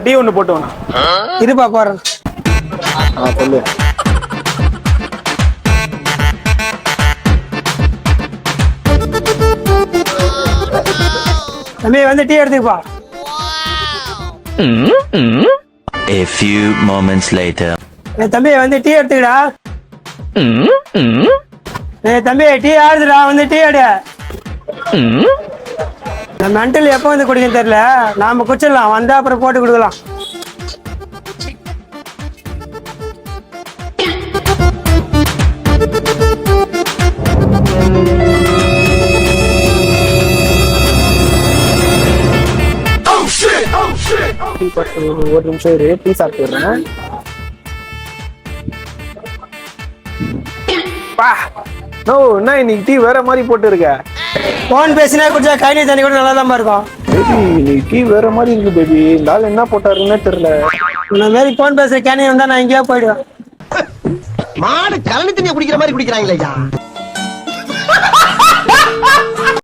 Tea ஒன்று போட்டு வேணும். இருப்பா போறேன். சொல்லு. தம்பி வந்து tea எடுத்துக்கப்பா. A few moments later. தம்பி வந்து டீ எடுத்துக்கடா. தம்பி டீ ஆடுதுடா, வந்து டீ எடு. இந்த மென்டல் எப்போ வந்து குடிக்கன்னு தெரியல, நாம குடிச்சிடலாம், வந்தா அப்புறம் போட்டு கொடுக்கலாம். ஒரு நிமிஷம் இரு, டீ சாப்பிட்டு வரேன். என்ன இன்னைக்கு டீ வேற மாதிரி போட்டு இருக்க? போன் பேசினா குடிச்சா கைனி தண்ணி கூட நல்லா தான் இருக்கும். பேபி இன்னைக்கு டீ வேற மாதிரி இருக்கு பேபி. இந்த ஆள் என்ன போட்டாருன்னு தெரியல. இந்த மாதிரி போன் பேசுற கேனி வந்தா நான் எங்கேயோ போயிடுவேன். மாடு கலனி தண்ணியை குடிக்கிற மாதிரி குடிக்கிறாங்களே.